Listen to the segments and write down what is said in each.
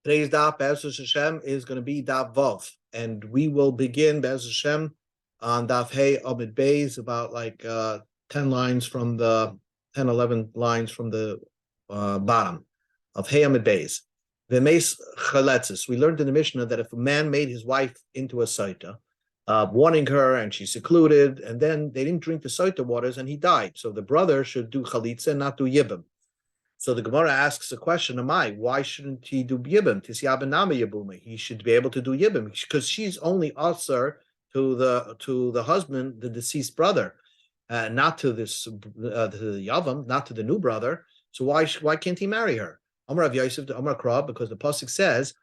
Today's daf, Be'ezus Hashem, is going to be daf Vav, and we will begin Be'ezus Hashem on daf Hey Amid Beis, about 10 lines from the 10, 11 lines from the bottom of Hey Amid Beis. V'meis chaletzis. We learned in the Mishnah that if a man made his wife into a saita, warning her, and she's secluded, and then they didn't drink the saita waters, and he died. So the brother should do chalitza and not do yibam. So the Gemara asks a question, why shouldn't he do yibam? He should be able to do yibam because she's only usher to the husband, the deceased brother, not to this to the yavam, not to the new brother. So why can't he marry her? Amar Rav Yosef to Amar Krab, because the pasuk says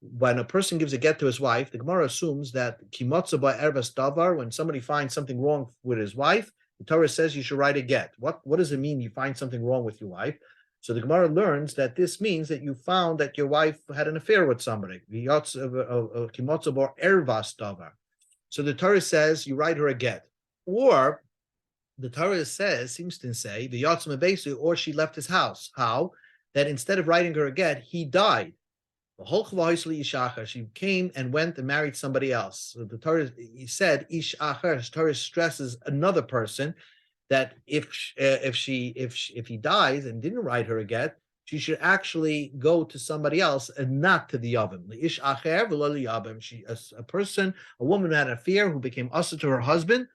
when a person gives a get to his wife, the Gemara assumes that kimotza by ervas davar, when somebody finds something wrong with his wife, the Torah says you should write a get. What does it mean? You find something wrong with your wife? So the Gemara learns that this means that you found that your wife had an affair with somebody. So the Torah says you write her a get. Or the Torah seems to say, or she left his house. How? That instead of writing her a get, he died. She came and went and married somebody else. So the Torah said, ish acher. Torah stresses another person, that if he dies and didn't write her a get, she should actually go to somebody else and not to the yavam. A woman who had an affair, who became usher to her husband,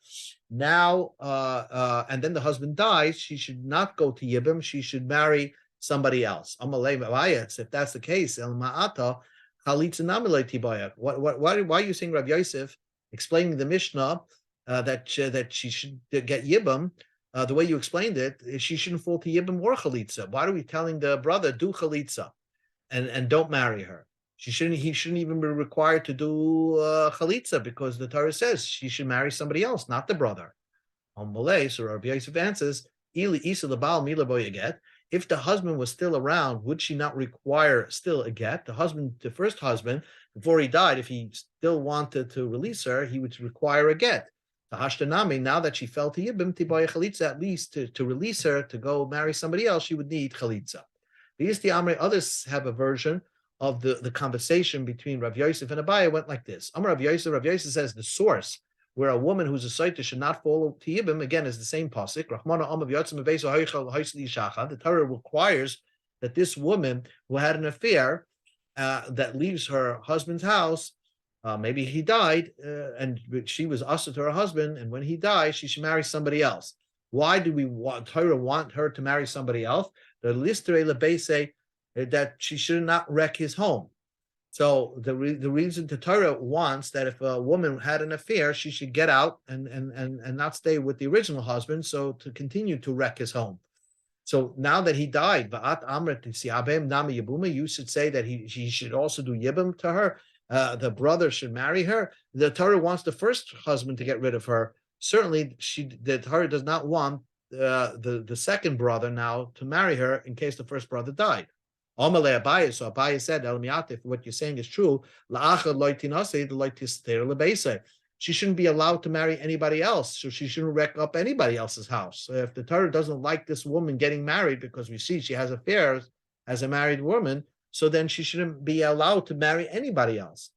now and then the husband dies, she should not go to yibam. She should marry somebody else. If that's the case, why are you saying Rav Yosef explaining the Mishnah that she should get yibam? The way you explained it, she shouldn't fall to yibam or chalitza. Why are we telling the brother do chalitza and don't marry her? He shouldn't even be required to do chalitza, because the Torah says she should marry somebody else, not the brother. On Malay, so Rabbi Yosef answers, if the husband was still around, would she not require still a get? The first husband, before he died, if he still wanted to release her, he would require a get. Now that she fell to yibim, tibaya chalitza, at least to release her to go marry somebody else, she would need chalitza. Others have a version of the conversation between Rav Yosef and Abaye went like this. Rav Yosef says the source where a woman who's a saita should not fall to yibim, again, is the same pasuk. The Torah requires that this woman who had an affair that leaves her husband's house, maybe he died, and she was usher to her husband, and when he dies, she should marry somebody else. Why do Torah want her to marry somebody else? The listere lebei say that she should not wreck his home. So the reason the Torah wants that if a woman had an affair, she should get out and not stay with the original husband, so to continue to wreck his home. So now that he died, you should say that he should also do yibam to her. The brother should marry her. The Torah wants the first husband to get rid of her. Certainly, the Torah does not want the second brother now to marry her in case the first brother died. So Abaye said, if what you're saying is true, she shouldn't be allowed to marry anybody else, so she shouldn't wreck up anybody else's house. So if the Torah doesn't like this woman getting married because we see she has affairs as a married woman, so then she shouldn't be allowed to marry anybody else.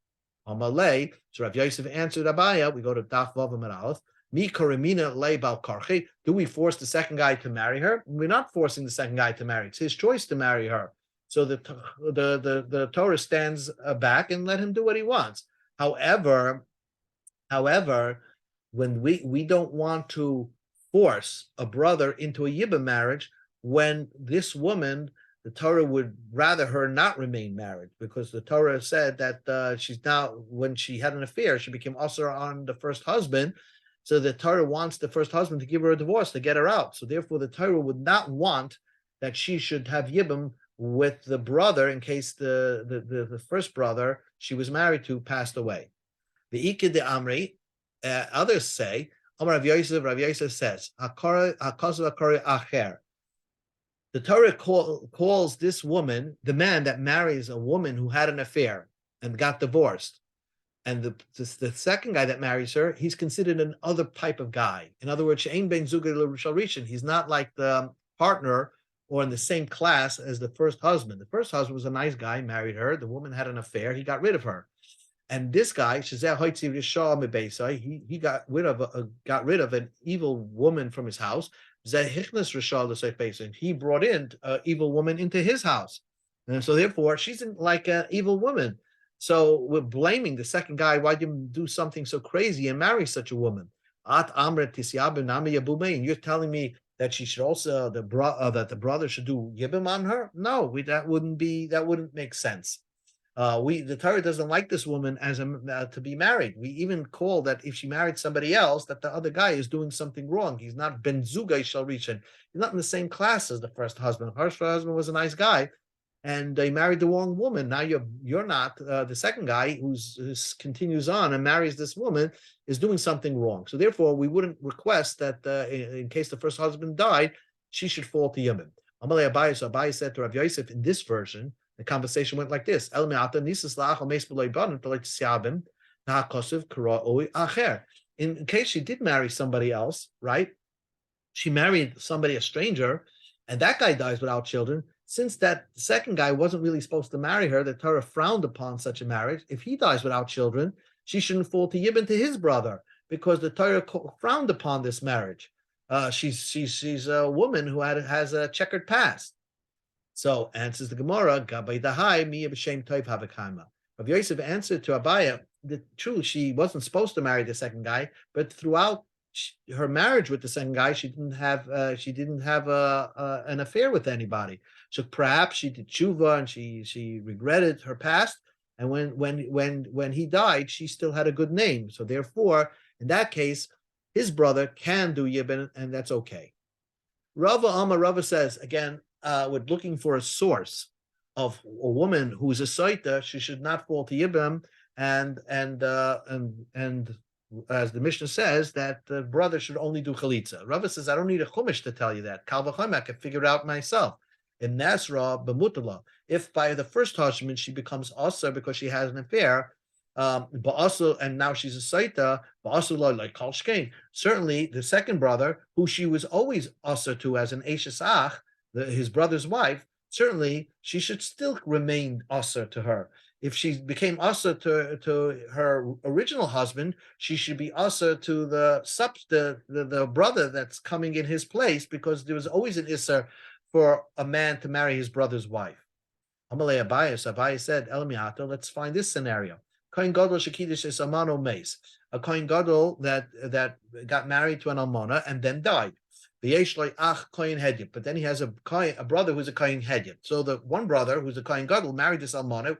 On Malay, so Rav Yosef answered Abaye, we go to Daf Vav Amud Aleph, do we force the second guy to marry her? We're not forcing the second guy to marry. It's his choice to marry her. So the Torah stands back and let him do what he wants. However, when we don't want to force a brother into a yibam marriage, when this woman, the Torah would rather her not remain married, because the Torah said that she's now, when she had an affair, she became usher on the first husband. So the Torah wants the first husband to give her a divorce, to get her out. So therefore, the Torah would not want that she should have yibam with the brother in case the first brother she was married to passed away. The Ikid de Amri, others say, Rav Yosef says, the Torah calls this woman, the man that marries a woman who had an affair and got divorced, and the second guy that marries her, he's considered another type of guy. In other words, he's not like the partner or in the same class as the first husband. The first husband was a nice guy, married her. The woman had an affair. He got rid of her. And this guy, he got rid of an evil woman from his house. He brought in an evil woman into his house. And so therefore, she's like an evil woman. So we're blaming the second guy. Why'd you do something so crazy and marry such a woman? And you're telling me that she should also that the brother should do yibum on her? No, that wouldn't make sense. The Torah doesn't like this woman as to be married. We even call that if she married somebody else, that the other guy is doing something wrong. He's not ben zugay shel rishon. He's not in the same class as the first husband. The first husband was a nice guy, and they married the wrong woman. Now you're not the second guy who's continues on and marries this woman is doing something wrong. So therefore, we wouldn't request that in case the first husband died, she should fall to Yemen. Amalei Abai, so Abai said to Rav Yosef in this version. The conversation went like this: in case she did marry somebody else, right? She married somebody, a stranger, and that guy dies without children. Since that second guy wasn't really supposed to marry her, the Torah frowned upon such a marriage. If he dies without children, she shouldn't fall to Yibin to his brother, because the Torah frowned upon this marriage. She's a woman who has a checkered past. So answers the Gemara, Gabay Dahai, mi b'shem toiv havakama. Rav Yosef answered to Abaya, the truth, she wasn't supposed to marry the second guy, but throughout her marriage with the second guy, she didn't have an affair with anybody. So perhaps she did tshuva and she regretted her past, and when he died, she still had a good name. So therefore, in that case, his brother can do yibin, and that's okay. Rava says again. We're looking for a source of a woman who's a soita. She should not fall to yibam, and as the Mishnah says, that the brother should only do chalitza. Rava says, I don't need a chumash to tell you that. Kal v'chomer, I can figure it out myself. In Nasra b'mutala, if by the first husband she becomes asa because she has an affair, but also, and now she's a saita, but also like kal shkein. Certainly, the second brother, who she was always asa to as an eshes ach, his brother's wife, certainly she should still remain asa to her. If she became asa to her original husband, she should be asa to the brother that's coming in his place, because there was always an isser for a man to marry his brother's wife. Amalei Abayas said, Elmiato, let's find this scenario. Kohen Gadol shekidish is amano meis. A Kohen Gadol that got married to an almana and then died. But then he has a brother who's a kohen hedyot. So the one brother who's a kohen gadol married this almana.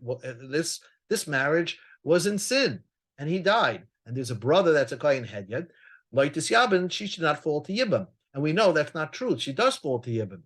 This marriage was in sin, and he died. And there's a brother that's a kohen hedyot. Like this yabin, she should not fall to yibam, and we know that's not true. She does fall to yibam.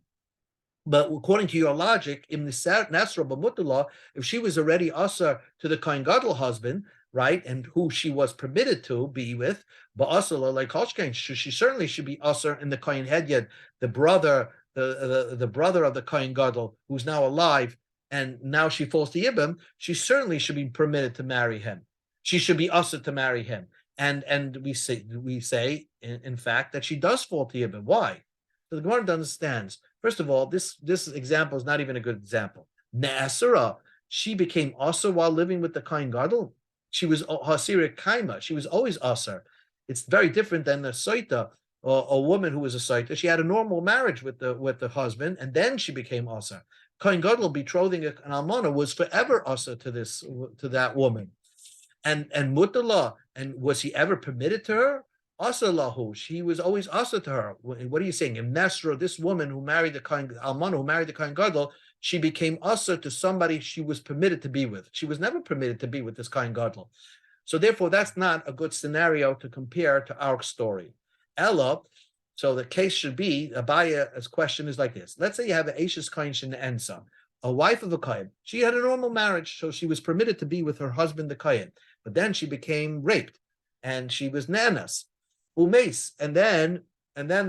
But according to your logic, in the Nasra b'mutala, if she was already asa to the kohen gadol husband, right, and who she was permitted to be with, but also like Kolshkein, she certainly should be usher in the Kohen Hedyot, the brother of the Kohen Gadol, who's now alive, and now she falls to Yibam, she certainly should be permitted to marry him. She should be usher to marry him. And we say in fact that she does fall to Yibam. Why? So the Gemara understands. First of all, this example is not even a good example. Ne'asura, she became usher while living with the Kohen Gadol. She was hasira kaima. She was always asar. It's very different than the soita, or a woman who was a soita. She had a normal marriage with the husband, and then she became asar. Kohen Gadol betrothing an almana was forever asar to that woman. And mutala, and was he ever permitted to her? Asar lahu. She was always asar to her. What are you saying? In Nasra, this woman who married the Kohen almana, who married the Kohen Gadol, she became usher to somebody she was permitted to be with. She was never permitted to be with this Kohen Gadol. So therefore, that's not a good scenario to compare to our story. Ella, so the case should be, Abaya's question is like this. Let's say you have an Ashes Kohen Shenensa, a wife of a Kohen. She had a normal marriage, so she was permitted to be with her husband, the Kohen. But then she became raped, and she was nanas, umes, and then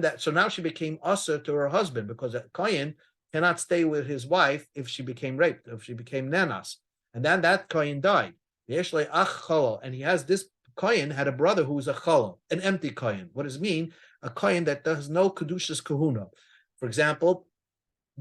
that. So now she became usher to her husband, because a Kohen cannot stay with his wife if she became raped, if she became nanas. And then that Kohen died. And he has this Kohen had a brother who was a chalal, an empty Kohen. What does it mean? A Kohen that does no kedushas kahuna. For example,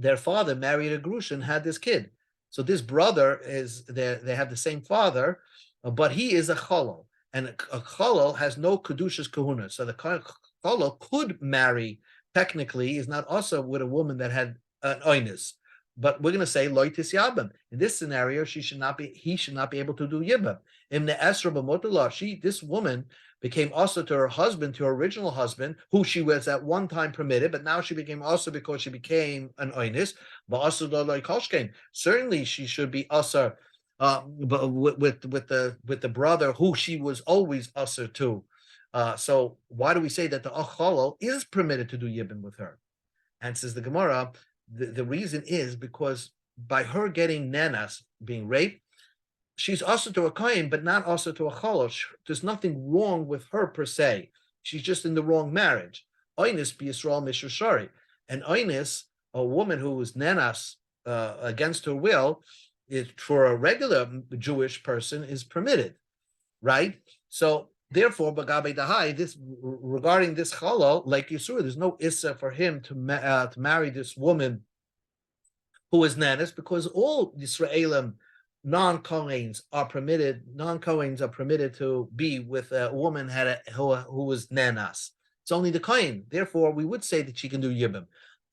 their father married a Grusha and had this kid. So this brother they have the same father, but he is a Cholol. And a Cholol has no Kedushas Kahuna. So the Cholol could marry, technically, is not also with a woman that had an Oinus. But we're going to say loitis yabim. In this scenario, he should not be able to do yibam. In the Esra b'motala, this woman became also to her husband, to her original husband, who she was at one time permitted, but now she became also because she became an oinis. But also certainly she should be also but with the brother who she was always usher to. So why do we say that the achalal is permitted to do yibam with her? And says the Gemara, the reason is because by her getting nanas, being raped, she's also to a kohen, but not also to a chalosh. There's nothing wrong with her per se. She's just in the wrong marriage. Oinis be Yisrael mishashari. And oinis, a woman who was nanas against her will, is for a regular Jewish person is permitted, right? So therefore, Bagabe Dahai, this regarding this chalal, like Yisur, there's no issa for him to marry this woman who is nanas, because all Yisraelim non-Kohanes are permitted to be with a woman who was nanas. It's only the Kohen. Therefore, we would say that she can do yibam. On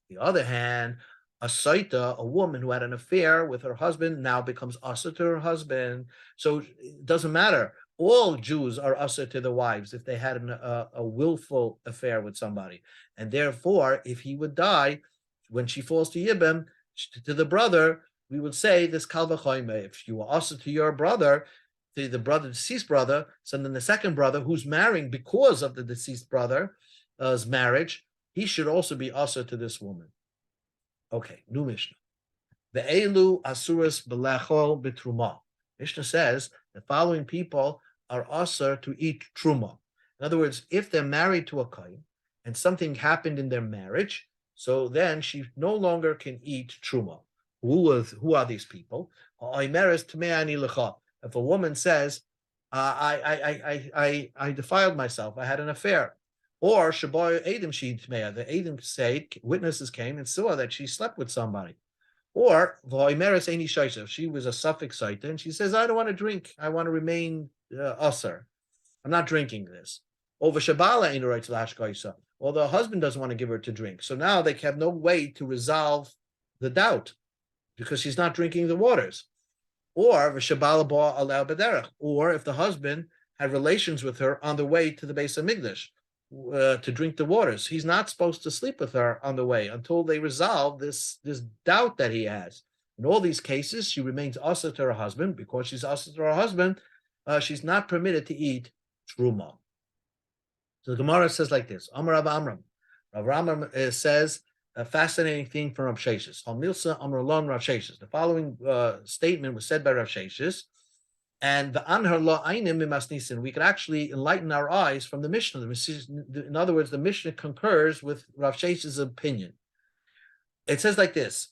the other hand, a saita, a woman who had an affair with her husband, now becomes asa to her husband. So it doesn't matter. All Jews are asa to the wives if they had a willful affair with somebody. And therefore, if he would die, when she falls to yibam, to the brother, we would say this kal v'choime. If you were asa to your brother, the deceased brother, so then the second brother who's marrying because of the deceased brother's marriage, he should also be asa to this woman. Okay, new Mishnah. Ve'elu asuras belechol b'truma. Mishnah says the following people are asur to eat truma. In other words, if they're married to a kohen and something happened in their marriage, so then she no longer can eat truma. Who are these people? If a woman says, I defiled myself, I had an affair, or the Edim say, witnesses came and saw that she slept with somebody. Or if she was a suffix site and she says, I don't want to drink, I want to remain usser. I'm not drinking this. Over Shabala, well, the husband doesn't want to give her to drink. So now they have no way to resolve the doubt because she's not drinking the waters. Or or if the husband had relations with her on the way to the Beis Hamikdash to drink the waters, he's not supposed to sleep with her on the way until they resolve this doubt that he has. In all these cases, she remains asa to her husband. Because she's asa to her husband, she's not permitted to eat truma. So the Gemara says like this: Amar Rav Amram. Rav Amram says a fascinating thing from Rav Sheshes. Al Milsa Amar Lon Rav Sheshes. The following statement was said by Rav Sheshes, and the Anhar Lo Ainim Mimasnisin. We could actually enlighten our eyes from the Mishnah. In other words, the Mishnah concurs with Rav Sheshes' opinion. It says like this: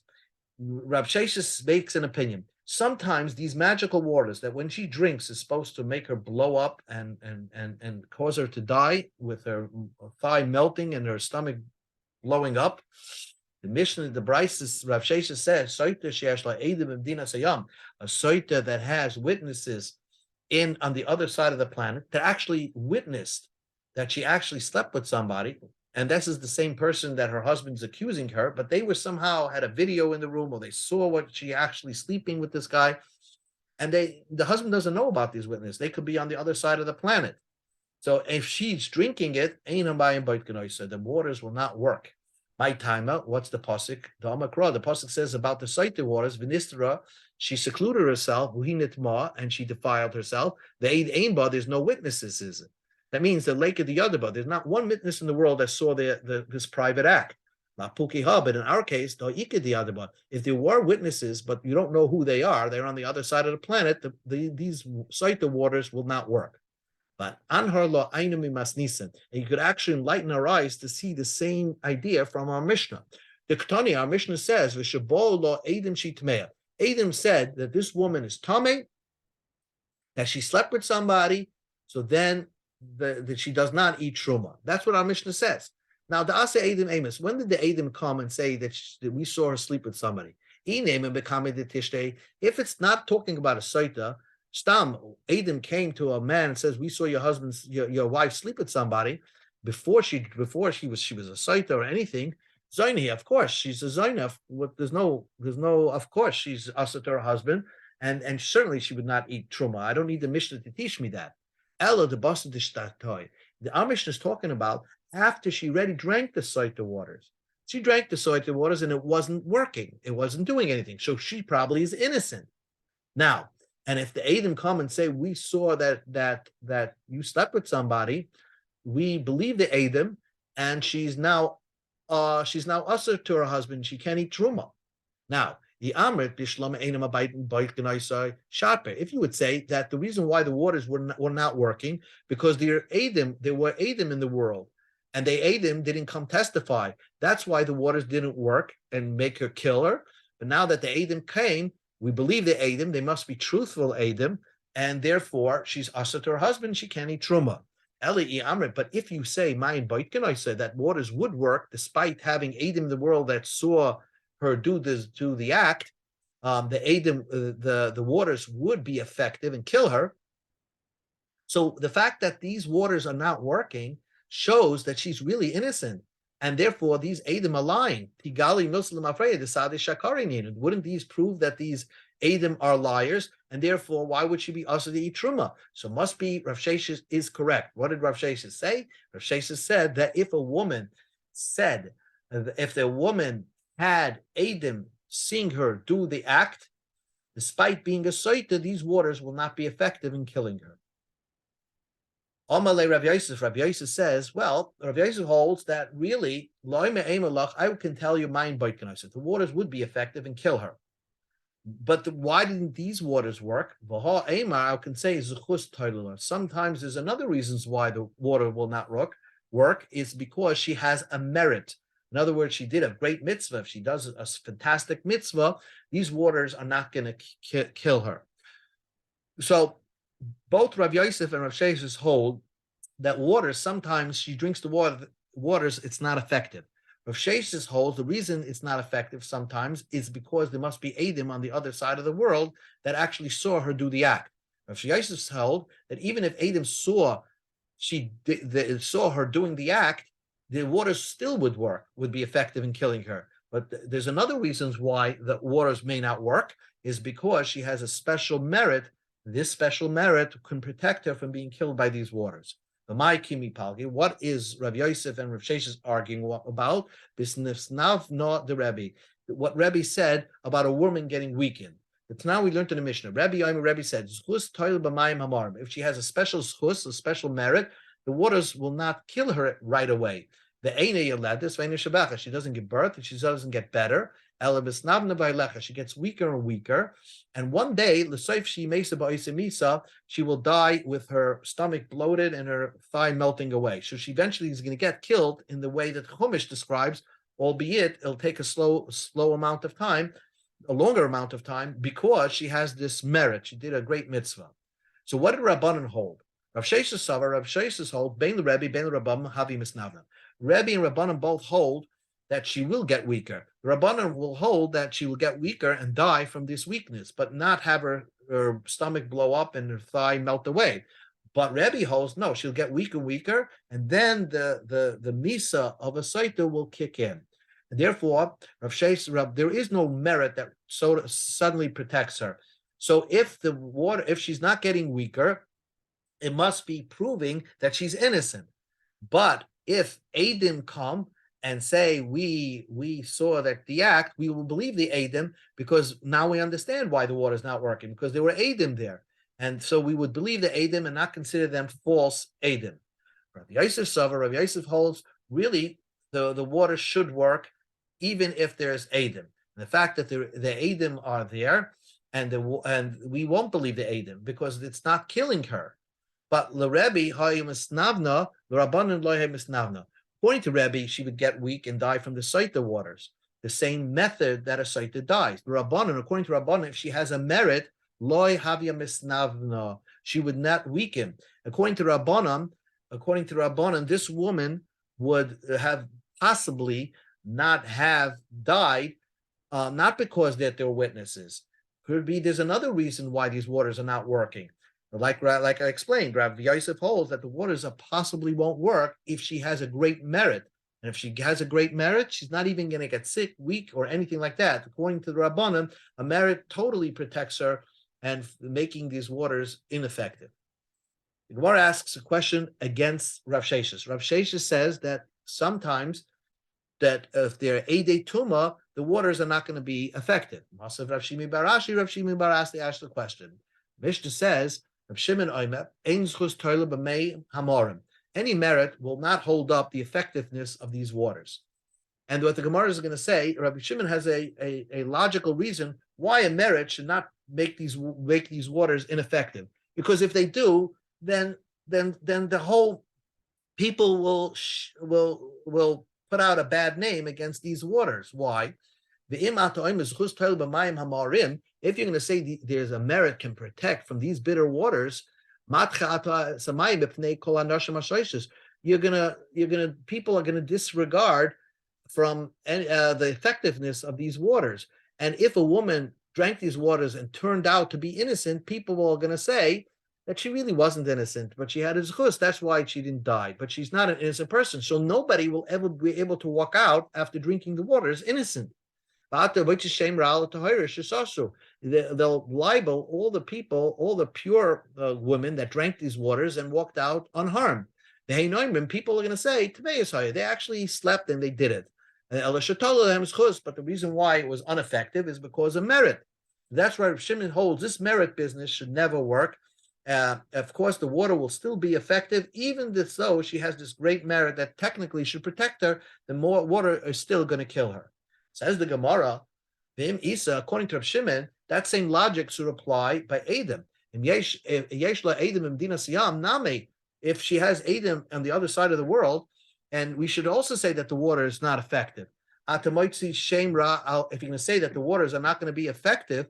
Rav Sheshes makes an opinion. Sometimes these magical waters that when she drinks is supposed to make her blow up and cause her to die with her thigh melting and her stomach blowing up. The Mishnah, the Bryce, Rav Sheshes says, a soita that has witnesses on the other side of the planet that actually witnessed that she actually slept with somebody. And this is the same person that her husband's accusing her, but they were somehow had a video in the room or they saw what she actually sleeping with this guy. And the husband doesn't know about these witnesses. They could be on the other side of the planet. So if she's drinking it, the waters will not work. My timer, what's the pasuk? The pasuk says about the Saita waters, Vinistra, she secluded herself, and she defiled herself. There's no witnesses, is it? That means the lake of the Yadaba, there's not one witness in the world that saw this private act. But in our case, if there were witnesses, but you don't know who they are, they're on the other side of the planet, these Saita waters will not work. But Anhar Lo Ainumi Masnisan, and you could actually enlighten our eyes to see the same idea from our Mishnah. The Ketani, our Mishnah says, V'shabo Lo Eidim Shitmeya. Eidim said that this woman is Tameh, that she slept with somebody, so then that she does not eat truma. That's what our Mishnah says. Now, the Asa Edim Amos, when did the Edim come and say that we saw her sleep with somebody? If it's not talking about a Saita, Stam, Edim came to a man and says, we saw your wife sleep with somebody before she was a Saita or anything. Zaini, of course, she's a Zaina. There's no, of course, she's Asa to her husband, and certainly she would not eat Truma. I don't need the Mishnah to teach me that. Ella the Basa the Amish is talking about after she already drank the Saita waters. She drank the Saita waters and it wasn't working. It wasn't doing anything. So she probably is innocent. Now, and if the Adim come and say, we saw that you slept with somebody, we believe the Adim, and she's now usher to her husband. She can't eat Truma. Now, if you would say that the reason why the waters were not working because there were Adim in the world, and the Adim didn't come testify. That's why the waters didn't work and make her kill her. But now that the Adim came, we believe the Adim, they must be truthful Adim, and therefore she's asa to her husband, she can't eat Truma. But if you say, Mayin Baitkin, I said that waters would work despite having Adim in the world that saw her do the act, the Adim, the waters would be effective and kill her. So the fact that these waters are not working shows that she's really innocent, and therefore these Adim are lying. Wouldn't these prove that these Adim are liars, and therefore why would she be also to eat Truma? So must be Rav Sheshes is correct. What did Rav Sheshes say? Rav Sheshes said that if the woman had Adim seeing her do the act, despite being a Saita, these waters will not be effective in killing her. Amalei Rav Yosef says, well, Rav Yosef holds that really, I can tell you mine the waters would be effective and kill her. But why didn't these waters work? I can say sometimes there's another reasons why the water will not work is because she has a merit. In other words, she did a great mitzvah. If she does a fantastic mitzvah, these waters are not going to kill her. So both Rav Yosef and Rav Sheshes hold that waters, sometimes she drinks the waters, it's not effective. Rav Sheshes holds the reason it's not effective sometimes is because there must be Adim on the other side of the world that actually saw her do the act. Rav Sheshes held that even if Adim saw her doing the act, the waters still would be effective in killing her. But there's another reasons why the waters may not work is because she has a special merit. This special merit can protect her from being killed by these waters. What is Rav Yosef and Rav Sheshes arguing about? The Rebbe. What Rebbe said about a woman getting weakened. It's now we learned in the Mishnah. Rebbe said, if she has a special schus, a special merit, the waters will not kill her right away. She doesn't give birth, and she doesn't get better. She gets weaker and weaker, and one day, she will die with her stomach bloated and her thigh melting away. So she eventually is going to get killed in the way that Chumash describes, albeit it'll take a slow amount of time, a longer amount of time, because she has this merit. She did a great mitzvah. So what did Rabbanan hold? Rav Sheshes hold, Bein Rebbe, Bein Rabbanan, Havi Misnavna. Rebbe and Rabbanan both hold that she will get weaker. The Rabbanan will hold that she will get weaker and die from this weakness, but not have her stomach blow up and her thigh melt away. But Rebbe holds, no, she'll get weaker, and then the Misa of a Saita will kick in. And therefore, there is no merit that suddenly protects her. So if she's not getting weaker, it must be proving that she's innocent. But if Adim come and say we saw that the act, we will believe the Adim because now we understand why the water is not working, because there were Adim there. And so we would believe the Adim and not consider them false Adim. Rav Yosef holds, really, the water should work even if there's Adim. And the fact that the Adim are there, and we won't believe the Adim because it's not killing her. But l'Rebbe hayu misnavna, l'Rabbanan lo hayu misnavna. According to Rebbe, she would get weak and die from the Saita waters, the same method that a Saita dies. According to Rabbanan, if she has a merit, loy havia misnavna, she would not weaken. According to Rabbanan, this woman would have possibly not have died, not because that they're witnesses. Could be there's another reason why these waters are not working. Like I explained, Rav Yosef holds that the waters possibly won't work if she has a great merit. And if she has a great merit, she's not even going to get sick, weak, or anything like that. According to the Rabbanim, a merit totally protects her and making these waters ineffective. The Gemara asks a question against Rav Sheshes. Rav Sheshes says that sometimes that if they're Eidei Tuma, the waters are not going to be effective. Masav Rav Shimi Barashi, Rav Shimi Barasi asked the question. Mishnah says, Rav Shimon Oimer, Ein Zchus Toile B'mei Hamorim. Any merit will not hold up the effectiveness of these waters. And what the Gemara is going to say, Rabbi Shimon has a logical reason why a merit should not make these waters ineffective. Because if they do, then the whole people will put out a bad name against these waters. Why? If you're going to say there's a merit can protect from these bitter waters, people are gonna disregard from the effectiveness of these waters. And if a woman drank these waters and turned out to be innocent, people are going to say that she really wasn't innocent, but she had a zchus. That's why she didn't die. But she's not an innocent person. So nobody will ever be able to walk out after drinking the waters innocent. They'll libel all the people, all the pure women that drank these waters and walked out unharmed. People are going to say, they actually slept and they did it. But the reason why it was ineffective is because of merit. That's why Shimon holds this merit business should never work. Of course, the water will still be effective, even though she has this great merit that technically should protect her. The more water is still going to kill her. Says the Gemara, V'im Isa, according to Rav Shimon, that same logic should apply by Edom. If she has Edom on the other side of the world, and we should also say that the water is not effective. If you're going to say that the waters are not going to be effective,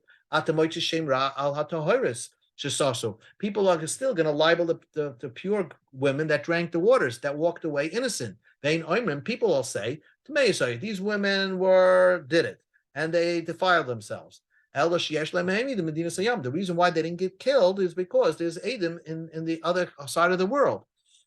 people are still going to libel the pure women that drank the waters, that walked away innocent. People will say, these women did it, and they defiled themselves. The reason why they didn't get killed is because there's Edom in the other side of the world.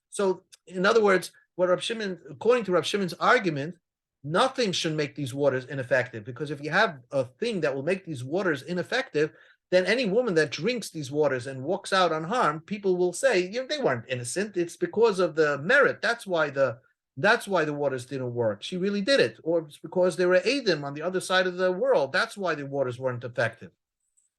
So, in other words, according to Rav Shimon's argument, nothing should make these waters ineffective, because if you have a thing that will make these waters ineffective, then any woman that drinks these waters and walks out unharmed, people will say, they weren't innocent. It's because of the merit. That's why the waters didn't work. She really did it. Or it's because there were Edom on the other side of the world. That's why the waters weren't effective.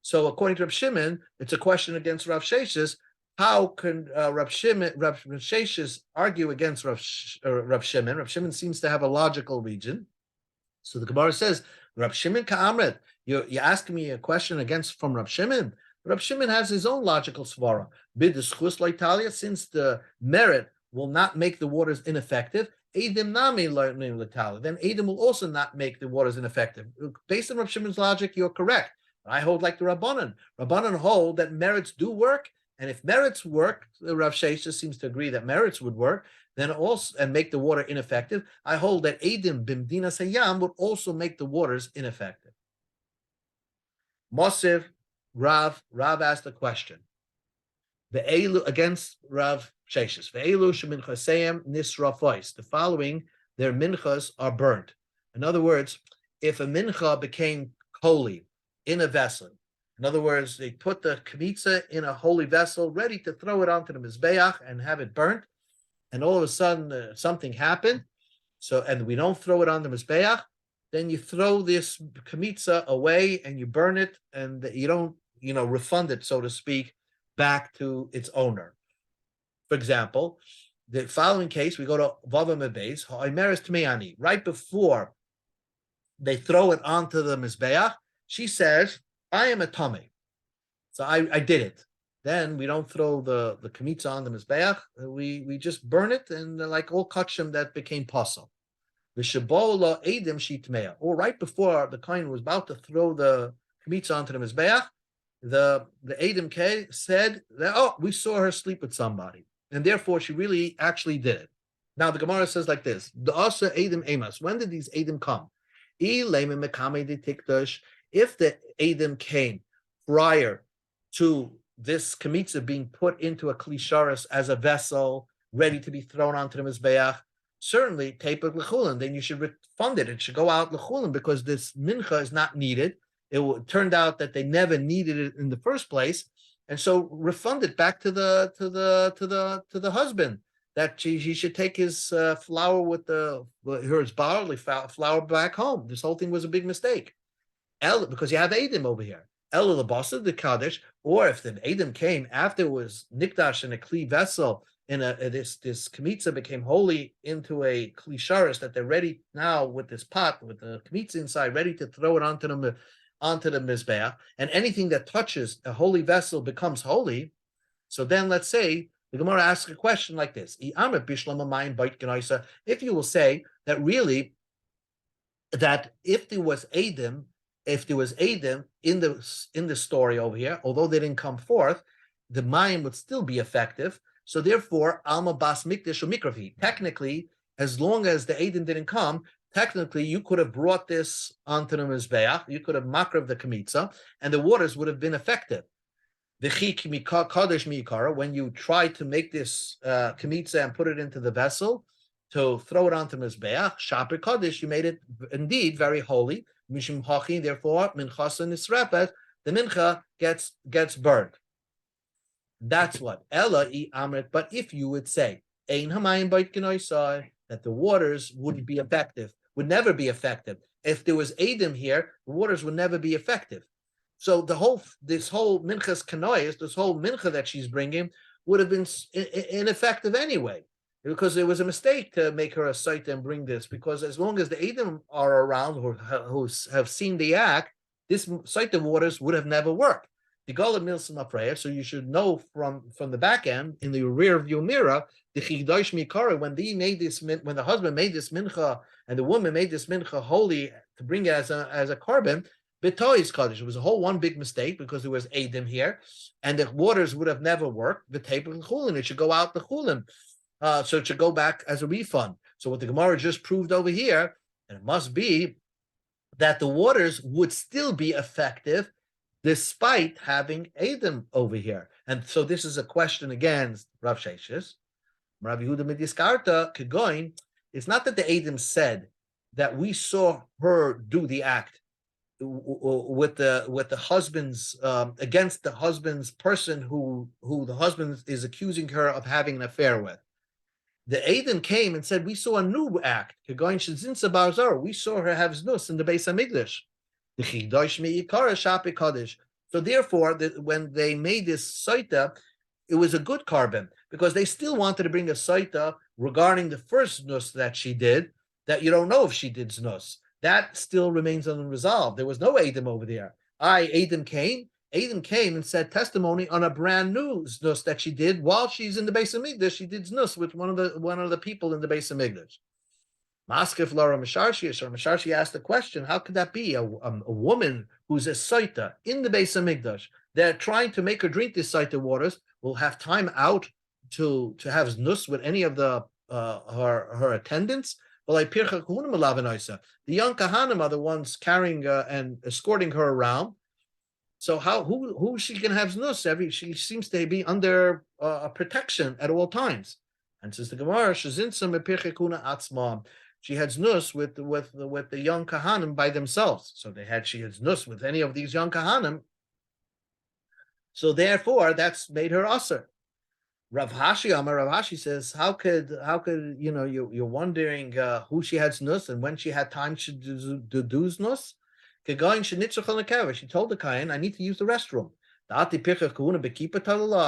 So according to Rav Shimon, it's a question against Rav Sheshes. How can Rav Sheshes argue against Rav Shimon? Rav Shimon seems to have a logical region. So the Gemara says, Rav Shimon ka'amret. You're asking me a question from Rav Shimon? Rav Shimon has his own logical svara. B'deschus l'Italia, since the merit will not make the waters ineffective, Edom nami l'Italia. Then Edom will also not make the waters ineffective. Based on Rav Shimon's logic, you're correct. I hold like the Rabbanan. Rabbanan hold that merits do work, and if merits work, the Rav Sheshes seems to agree that merits would work, then also and make the water ineffective. I hold that Edom b'mdina sayam would also make the waters ineffective. Mosiv Rav asked a question. Against Rav Sheshes. The following, their minchas are burnt. In other words, if a mincha became holy in a vessel, in other words, they put the kmitza in a holy vessel, ready to throw it onto the mizbeach and have it burnt, and all of a sudden something happened, and we don't throw it on the mizbeach, then you throw this kmitza away and you burn it, and you don't, refund it, so to speak, back to its owner. For example, the following case, we go to Vava Mebeis, Ha'omeres Tmeani. Right before they throw it onto the Mizbeach, she says, I am a tummy. So I did it. Then we don't throw the Kmitza on the Mizbeach, we just burn it, and like all kachim that became pasul. The Shabola Edim Shitmea. Or right before the kohen was about to throw the Kmitza onto the Mizbeach, the Edom said that, we saw her sleep with somebody, and therefore she really actually did it. Now the Gemara says like this: the Asa Edim Amos. When did these Edim come? If the Edim came prior to this Kemitza being put into a Klisharis as a vessel ready to be thrown onto the Mizbeach, certainly Tepek L'chulin, then you should refund it. It should go out L'chulin because this Mincha is not needed. It turned out that they never needed it in the first place. And so refund it back to the husband. That he should take his flour with his barley flour back home. This whole thing was a big mistake. Because you have Edom over here. El Labasa the Kaddish, or if the Edom came after it was Nikdash in a Kli vessel, this Kemitza became holy into a Kli Sharis that they're ready now with this pot, with the Kemitza inside, ready to throw it onto the Mizbeach, and anything that touches a holy vessel becomes holy. So then let's say, the Gemara asks a question like this: if you will say that really, that if there was Edom in the story over here, although they didn't come forth, the mayim would still be effective. So therefore, Alma Bas Mikdash Mikravi. Technically, as long as the Edom didn't come, technically you could have brought this onto the Mizbeach, you could have makrav the Kemitza, and the waters would have been effective. When you try to make this Kemitza and put it into the vessel to throw it onto Mizbeach, Shaper Kaddish, you made it indeed very holy. Mishum Hachi, therefore, Minchasa Nisrepet, the Mincha gets burned. That's what. Ella I Amrit, but if you would say, Ein Hamayim Bait Genoisai, that the waters wouldn't be effective, would never be effective. If there was Edom here, the waters would never be effective. So this whole minchas kanois, this whole mincha that she's bringing, would have been ineffective anyway, because it was a mistake to make her a site and bring this. Because as long as the Edom are around who have seen the act, this site of waters would have never worked. The Gola Milsim prayer. So you should know from the back end in the rear view mirror, the Chigdosh Mikara, when the husband made this mincha and the woman made this mincha holy to bring it as a carbon. B'tois Kaddish. It was a whole one big mistake because there was Edom here, and the waters would have never worked. V'tepek L'chulin. It should go out the chulin, so it should go back as a refund. So what the Gemara just proved over here, and it must be that the waters would still be effective despite having Edom over here. And so this is a question against Rav Sheshes. Rabbi Yehuda Midiskarta Kegoin. It's not that the Edom said that we saw her do the act with the husband's against the husband's person who the husband is accusing her of having an affair with. The Edom came and said, we saw a new act. We saw her have znus in the Beis Hamikdash. So therefore, when they made this saita, it was a good carbon, because they still wanted to bring a saita regarding the first znus that she did, that you don't know if she did znus. That still remains unresolved. There was no Edom over there. Edom came and said testimony on a brand new znus that she did while she's in the Beis Hamikdash. She did znus with one of the people in the Beis Hamikdash. Maskef Lara Masharshi asked the question: how could that be? A woman who's a saita in the Beis Hamikdash, they're trying to make her drink this saita waters, will have time out to have znus with any of the her attendants. The young kahanim are the ones carrying and escorting her around. So who she can have znus? She seems to be under protection at all times. And says the Gemara, she had znus with the young kahanim by themselves. So she had znus with any of these young kahanim. So therefore, that's made her aser. Rav Hashi says, how could you're wondering who she had znus and when she had time to do znus? She told the kain, I need to use the restroom. Are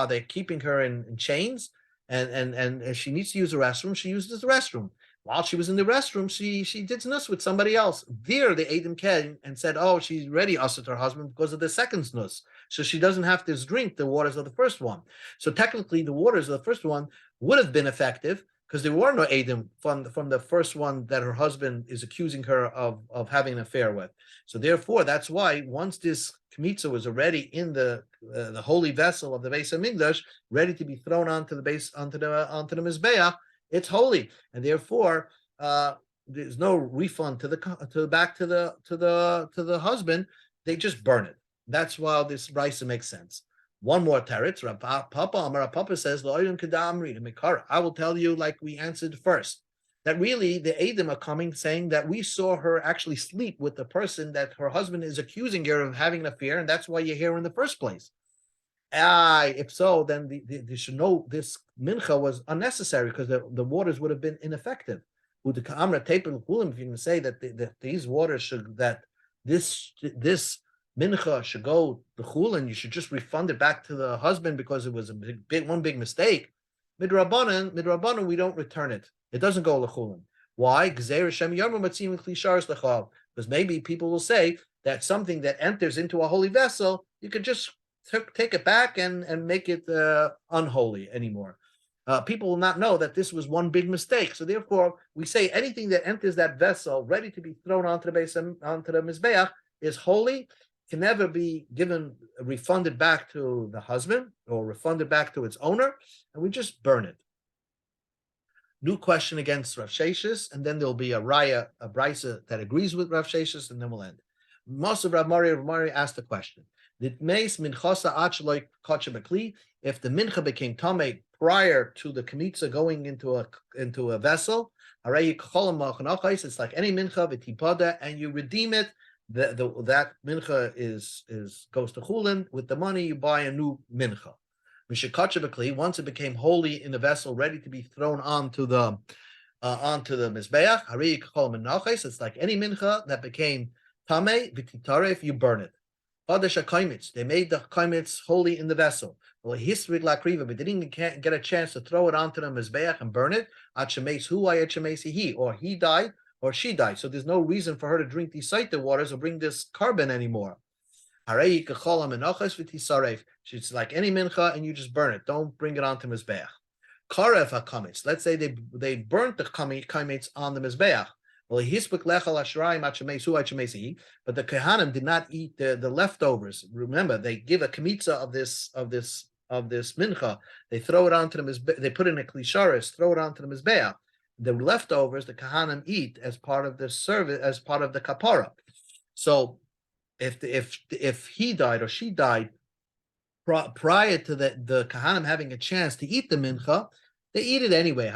they keeping her in chains? And she needs to use the restroom. She uses the restroom. While she was in the restroom, she did znus with somebody else. There, the Edom came and said, oh, she's ready usher to her husband because of the second znus. So she doesn't have to drink the waters of the first one. So technically, the waters of the first one would have been effective because there were no Edom from the first one that her husband is accusing her of having an affair with. So therefore, that's why once this Kemitza was already in the holy vessel of the Beis Hamikdash, ready to be thrown onto the Mizbeach, It's holy, and therefore there's no refund to the husband. They just burn it. That's why this brisa makes sense. One more teretz. Papa says, I will tell you, like we answered first, that really the Edom are coming saying that we saw her actually sleep with the person that her husband is accusing her of having an affair, and that's why you're here in the first place. If so, then they should know this mincha was unnecessary because the waters would have been ineffective. If you can say that these waters should, that this mincha should go to chulin, you should just refund it back to the husband because it was one big mistake. Midrabanan, we don't return it. It doesn't go lechulin. Why? Because maybe people will say that something that enters into a holy vessel, you could just take it back and make it unholy anymore. People will not know that this was one big mistake. So therefore, we say anything that enters that vessel, ready to be thrown onto the mizbeach, is holy, can never be refunded back to the husband or refunded back to its owner, and we just burn it. New question against Rav Sheshis, and then there'll be a brisa that agrees with Rav Sheshis, and then we'll end. Most of Rav Mari asked the question: if the mincha became tamei prior to the kmitza going into a vessel, it's like any mincha, and you redeem it. That mincha goes to chulin. With the money, you buy a new mincha. Once it became holy in the vessel, ready to be thrown onto the mizbeach, it's like any mincha that became tamei v'titaref, you burn it. They made the kaimitz holy in the vessel. Well, but they didn't get a chance to throw it onto the mizbeach and burn it. Or he died or she died. So there's no reason for her to drink these saita waters or bring this carbon anymore. She's like any mincha, and you just burn it. Don't bring it onto mizbeach. Karev hakamitz. Let's say they burnt the kamitz on the mizbeach. Well, but the Kehanim did not eat the leftovers. Remember, they give a kamitza of this mincha. They throw it onto the mizbeach. They put it in a klisharis, throw it onto the mizbeach. The leftovers the Kehanim eat as part of the service, as part of the kapara. So, if he died or she died prior to the Kehanim having a chance to eat the mincha, they eat it anyway.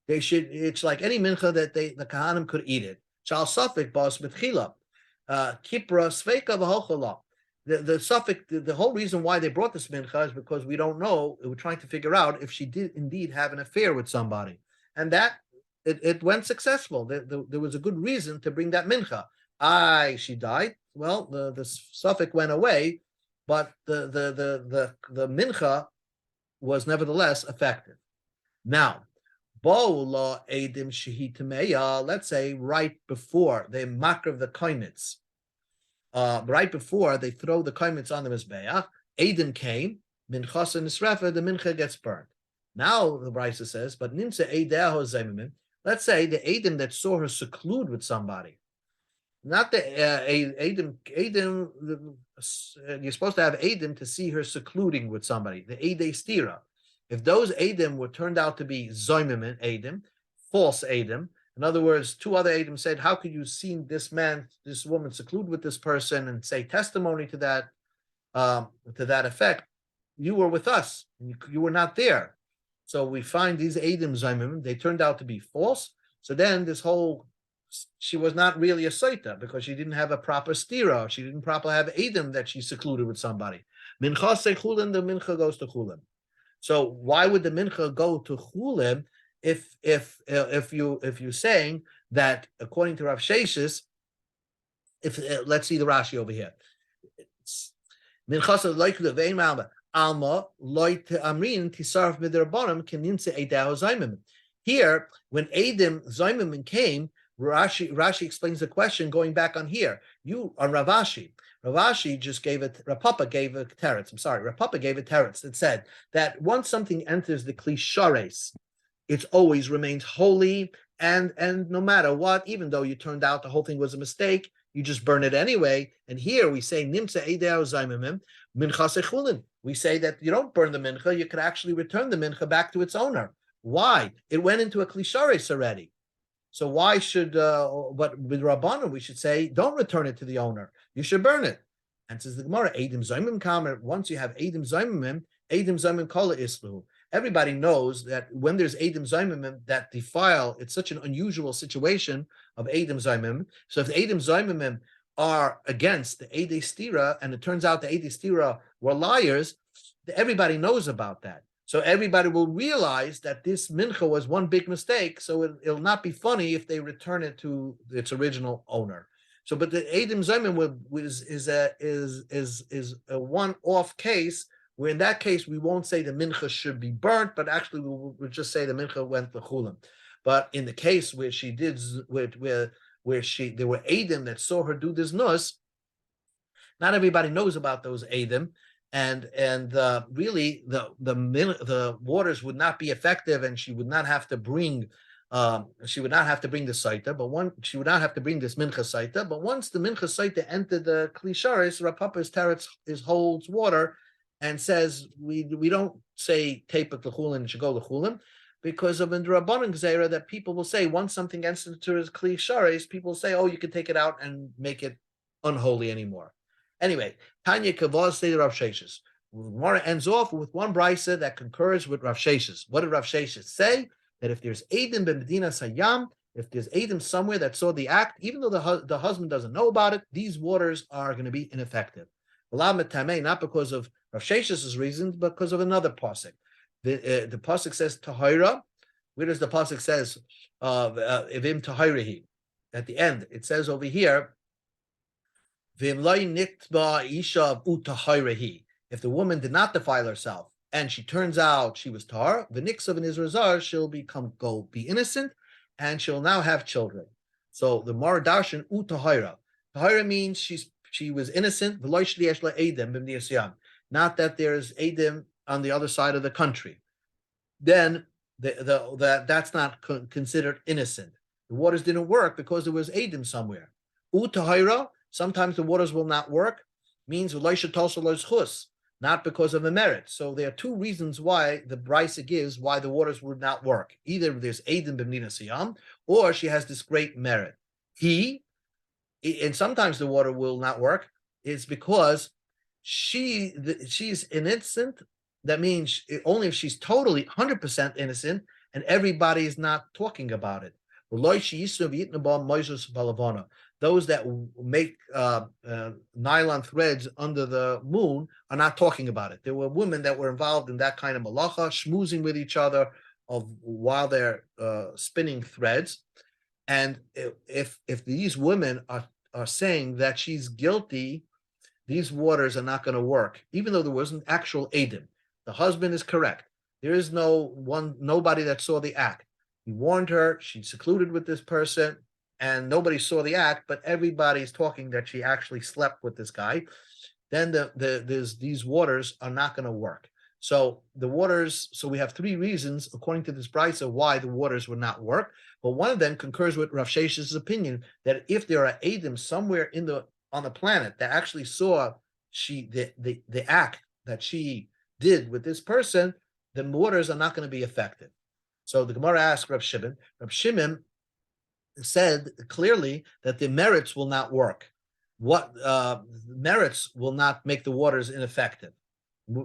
They should. It's like any mincha that the Kehanim could eat it. Shal safik bas mitchila, kipra sveika v'holchala. The suffix, the whole reason why they brought this mincha is because we don't know. We're trying to figure out if she did indeed have an affair with somebody, and that it went successful. There was a good reason to bring that mincha. She died. Well, the suffix went away, but the mincha was nevertheless effective. Now, let's say right before they makriv the koinitz, right before they throw the koinitz on the mizbeach, Edom came, minchas and nisrefa, the mincha gets burned. Now the brisa says, but nimsa eideho zemimim. Let's say the Edom that saw her seclude with somebody. Not the Edom. You're supposed to have Edom to see her secluding with somebody. The Edei stira. If those Edom were turned out to be zoimim Edom, false Edom. In other words, two other Edom said, "How could you see this woman seclude with this person and say testimony to that effect? You were with us, and you were not there." So we find these Edom zoimim. They turned out to be false. So then she was not really a saita because she didn't have a proper stira. She didn't properly have Edom that she secluded with somebody. Mincha se chulin, the mincha goes to chulin. So why would the mincha go to chulin if you're saying that according to Rav Sheshis, let's see the Rashi over here. Mincha like the vein alma loit amrin tisarf midrabanim keninse edav zaymim. Here, when Edom zaymim came, Rashi explains the question going back on here. You on Ravashi. Ravashi just gave it. Rapapa gave a teretz. I'm sorry. Rapapa gave a teretz that said that once something enters the klishares, it always remains holy, and no matter what, even though you turned out the whole thing was a mistake, you just burn it anyway. And here we say nimsa eideo zaymimim minchas echulin. we say that you don't burn the mincha, you could actually return the mincha back to its owner. Why? It went into a klisharis already. So why should, but with Rabbanan, we should say, don't return it to the owner. You should burn it. And says the Gemara, Eidim Zaymim Kamer, once you have Eidim Zaymim Kala Islu. Everybody knows that when there's Eidim Zaymim that defile, it's such an unusual situation of Eidim Zaymim. So if the Eidim Zaymim are against the Eidei Stira, and it turns out the Eidei Stira were liars, everybody knows about that. So everybody will realize that this mincha was one big mistake. So it'll not be funny if they return it to its original owner. So, but the Eidim Zaymim is a one-off case, where in that case we won't say the mincha should be burnt, but actually we'll just say the mincha went to chulim. But in the case where she did, where there were Eidim that saw her do this nus, not everybody knows about those Eidim. And really the waters would not be effective, and she would not have to bring the saita, but she would not have to bring this mincha saita. But once the mincha saita entered the klisharis, Rav Papa's teretz holds water and says we don't say tepek l'chulin and should go l'chulin, because of the Rabbanan Gzeira that people will say once something enters klisharis, people will say, oh, you can take it out and make it unholy anymore. Anyway, Tanya Kavaz stated Rav Sheshes. Gemara ends off with one brisa that concurs with Rav Sheshes. What did Rav Sheshes say? That if there's Eidim ben Medina Sayam, if there's Eidim somewhere that saw the act, even though the husband doesn't know about it, these waters are going to be ineffective. Not because of Rav Sheshes' reasons, but because of another pasuk. The pasuk says Tahira. Where does the pasuk says Ivim Tahirahi? At the end, it says over here, if the woman did not defile herself and she turns out she was tar, the nixav in Israel, she'll be innocent, and she'll now have children. So the Mar Darshan utahira. Tahira means she was innocent. Not that there's edim on the other side of the country. Then that's not considered innocent. The waters didn't work because there was edim somewhere. Utahira. Sometimes the waters will not work, means not because of a merit. So there are two reasons why the brisa gives why the waters would not work. Either there's Eidim b'mnina siyam, or she has this great merit. And sometimes the water will not work, is because she's innocent. That means only if she's totally 100% innocent and everybody is not talking about it. Those that make nylon threads under the moon are not talking about it. There were women that were involved in that kind of malacha, schmoozing with each other while they're spinning threads. And if these women are saying that she's guilty, these waters are not going to work, even though there wasn't actual edim. The husband is correct. There is nobody that saw the act. He warned her. She's secluded with this person, and nobody saw the act, but everybody's talking that she actually slept with this guy. Then these waters are not going to work. So we have three reasons, according to this brisa, why the waters would not work. But one of them concurs with Rav Shesh's opinion that if there are Eidim somewhere on the planet that actually saw the act that she did with this person, the waters are not going to be effective. So the Gemara asked Rav Shimon. Rav Shimon said clearly that the merits will not work. What merits will not make the waters ineffective.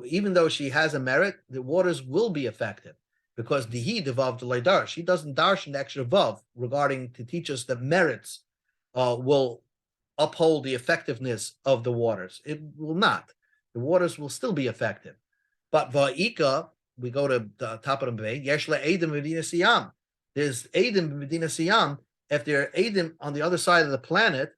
Even though she has a merit, the waters will be effective because dihi devav d'leidar. She doesn't darshan the extra vav regarding to teach us that merits will uphold the effectiveness of the waters. It will not. The waters will still be effective. But va'ika, we go to the top of the bay. Yeshla edim medina siyam. There's edim medina siyam. If there are edim on the other side of the planet,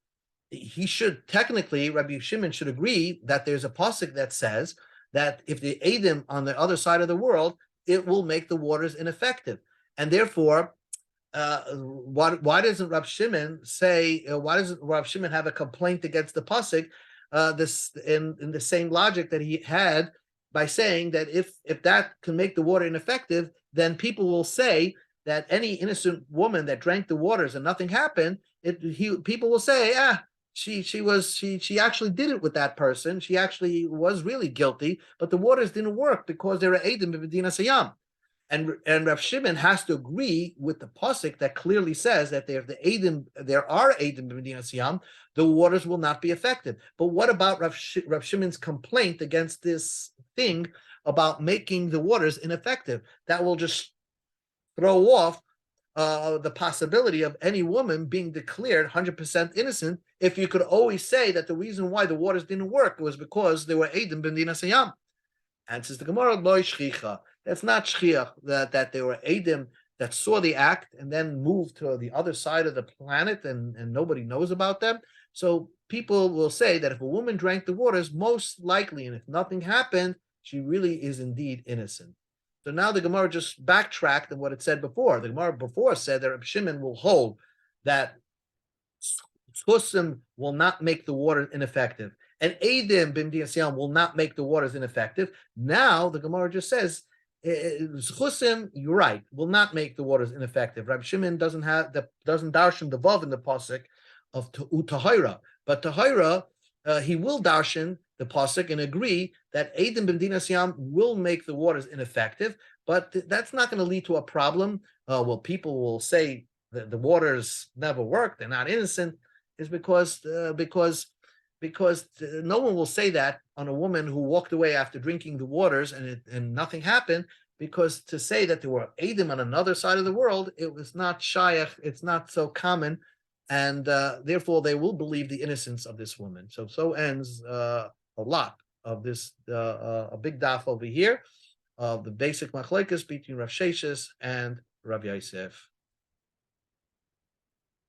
he should technically, Rabbi Shimon should agree that there's a pasuk that says that if the edim on the other side of the world, it will make the waters ineffective, and therefore, why doesn't Rabbi Shimon say? Why doesn't Rabbi Shimon have a complaint against the pasuk? This in the same logic that he had by saying that if that can make the water ineffective, then people will say that any innocent woman that drank the waters and nothing happened, people will say, she actually did it with that person. She actually was really guilty, but the waters didn't work because they were Eidim b'Medina Sayam. And Rav Shimon has to agree with the pasuk that clearly says that there are Eidim b'Medina Sayam, the waters will not be affected. But what about Rav Shimon's complaint against this thing about making the waters ineffective? That will just throw off the possibility of any woman being declared 100% innocent if you could always say that the reason why the waters didn't work was because they were Eidim b'Medina Sayam. And says the Gemara, Loi Shchicha. That's not Shchiach, that they were Eidim that saw the act and then moved to the other side of the planet and nobody knows about them. So people will say that if a woman drank the waters, most likely, and if nothing happened, she really is indeed innocent. So now the Gemara just backtracked on what it said before. The Gemara before said that Reb Shimon will hold that Schusim will not make the water ineffective, and Eidim b'Medina Sayam will not make the waters ineffective. Now the Gemara just says Schusim, you're right, will not make the waters ineffective. Reb Shimon doesn't darshan the vav in the pasuk of Tahira, but Tahira he will darshan the pasuk and agree that Eidim b'Medina Sayam will make the waters ineffective, but that's not going to lead to a problem. Well, people will say that the waters never work; they're not innocent. Is because no one will say that on a woman who walked away after drinking the waters and nothing happened, because to say that there were Eidim on another side of the world, it was not shayach, it's not so common, and therefore they will believe the innocence of this woman. So ends a lot of this, a big daf over here of the basic machlekes between Rav Sheshes and Rav Yosef.